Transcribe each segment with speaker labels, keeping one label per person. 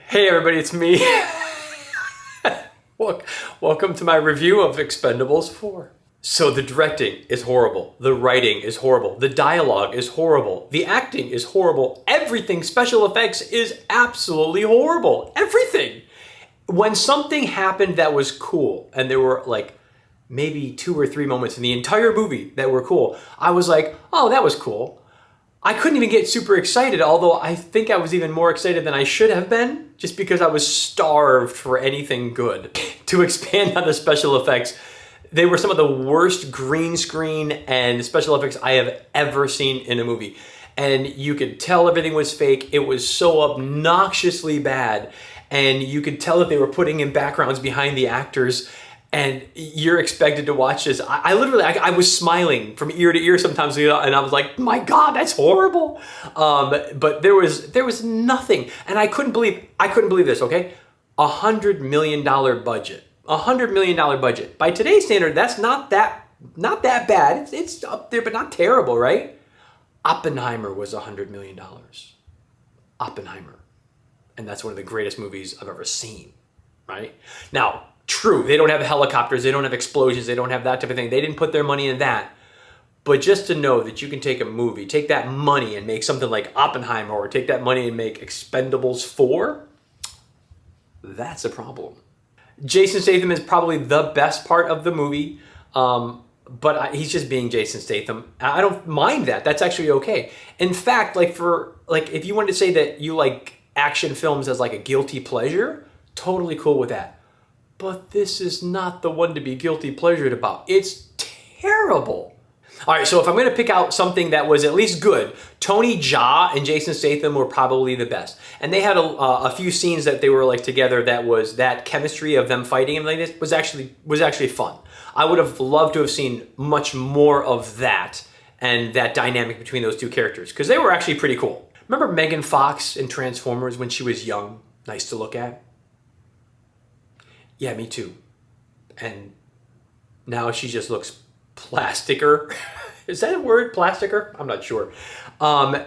Speaker 1: Hey everybody, it's me. Welcome to my review of Expendables 4. So the directing is horrible, the writing is horrible, the dialogue is horrible, the acting is horrible, everything, special effects is absolutely horrible, everything. When something happened that was cool, and there were like maybe 2 or 3 moments in the entire movie that were cool, I was like, oh, that was cool. I couldn't even get super excited, although I think I was even more excited than I should have been, just because I was starved for anything good. To expand on the special effects, they were some of the worst green screen and special effects I have ever seen in a movie. And you could tell everything was fake. It was so obnoxiously bad. And you could tell that they were putting in backgrounds behind the actors, and you're expected to watch this. I literally was smiling from ear to ear sometimes, and I was like, my God, that's horrible. But there was nothing, and I couldn't believe this, okay? $100 million budget. $100 million budget. By today's standard, that's not that bad. It's up there, but not terrible, right? Oppenheimer was $100 million. Oppenheimer. And that's one of the greatest movies I've ever seen, right? Now, true, they don't have helicopters, they don't have explosions, they don't have that type of thing. They didn't put their money in that. But just to know that you can take a movie, take that money and make something like Oppenheimer, or take that money and make Expendables 4, that's a problem. Jason Statham is probably the best part of the movie, but he's just being Jason Statham. I don't mind that. That's actually okay. In fact, if you wanted to say that you like action films as like a guilty pleasure, totally cool with that. But this is not the one to be guilty pleasured about. It's terrible. All right, so if I'm going to pick out something that was at least good, Tony Jaa and Jason Statham were probably the best. And they had a few scenes that they were like together that chemistry of them fighting and like this was actually fun. I would have loved to have seen much more of that and that dynamic between those two characters, because they were actually pretty cool. Remember Megan Fox in Transformers when she was young? Nice to look at. Yeah, me too. And now she just looks plasticer. Is that a word, plasticer? I'm not sure.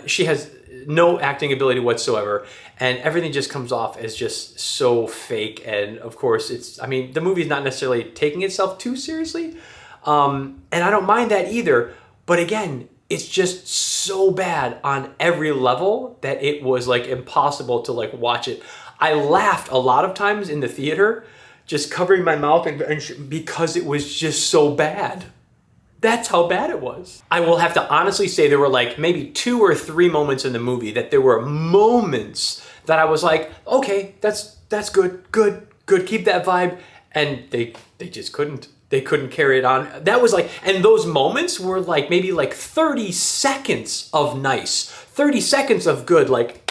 Speaker 1: She has no acting ability whatsoever, and everything just comes off as just so fake. And of course, the movie's not necessarily taking itself too seriously. And I don't mind that either. But again, it's just so bad on every level that it was like impossible to like watch it. I laughed a lot of times in the theater, just covering my mouth because it was just so bad. That's how bad it was. I will have to honestly say there were like maybe 2 or 3 moments in the movie that there were moments that I was like, okay, that's good, keep that vibe. And they just couldn't. They couldn't carry it on. That was like, and those moments were like maybe like 30 seconds of nice, 30 seconds of good, like,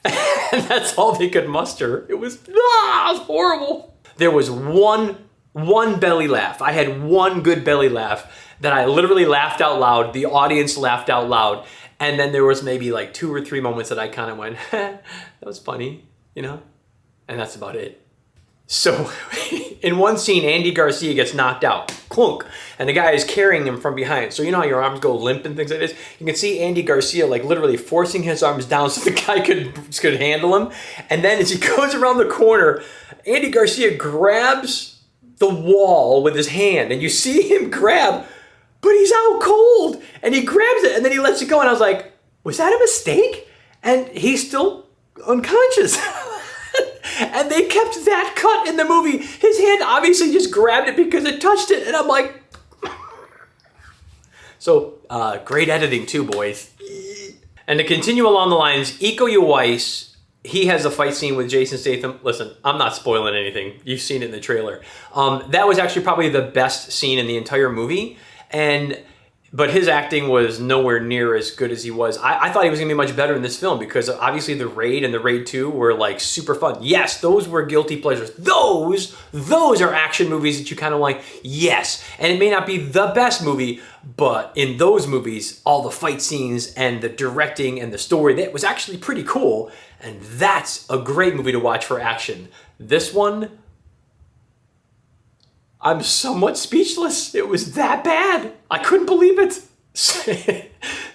Speaker 1: and that's all they could muster. It was horrible. There was one belly laugh. I had one good belly laugh that I literally laughed out loud. The audience laughed out loud. And then there was maybe like 2 or 3 moments that I kind of went, that was funny, you know? And that's about it. So in one scene, Andy Garcia gets knocked out, clunk, and the guy is carrying him from behind. So you know how your arms go limp and things like this? You can see Andy Garcia like literally forcing his arms down so the guy could handle him. And then as he goes around the corner, Andy Garcia grabs the wall with his hand, and you see him grab, but he's out cold, and he grabs it, and then he lets it go, and I was like, was that a mistake? And he's still unconscious. And they kept that cut in the movie. His hand obviously just grabbed it because it touched it, and I'm like, so great editing too, boys. And to continue along the lines, Iko Uwais, he has a fight scene with Jason Statham. Listen, I'm not spoiling anything. You've seen it in the trailer. That was actually probably the best scene in the entire movie. But his acting was nowhere near as good as he was. I thought he was gonna be much better in this film because obviously The Raid and The Raid 2 were like super fun. Yes, those were guilty pleasures. Those are action movies that you kind of like, yes. And it may not be the best movie, but in those movies, all the fight scenes and the directing and the story, that was actually pretty cool. And that's a great movie to watch for action. This one, I'm somewhat speechless. It was that bad. I couldn't believe it.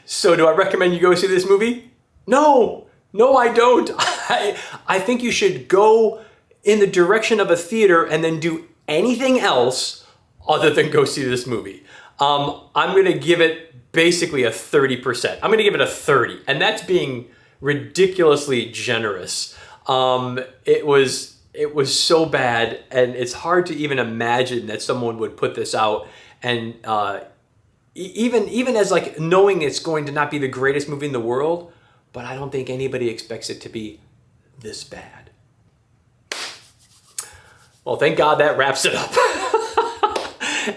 Speaker 1: So do I recommend you go see this movie? No, I don't. I think you should go in the direction of a theater and then do anything else other than go see this movie. I'm going to give it basically a 30%. I'm going to give it a 30, and that's being ridiculously generous. It was so bad, and it's hard to even imagine that someone would put this out, and even as like knowing it's going to not be the greatest movie in the world, but I don't think anybody expects it to be this bad. Well, thank God that wraps it up.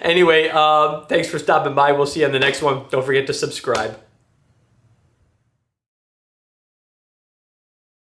Speaker 1: Anyway, thanks for stopping by. We'll see you on the next one. Don't forget to subscribe.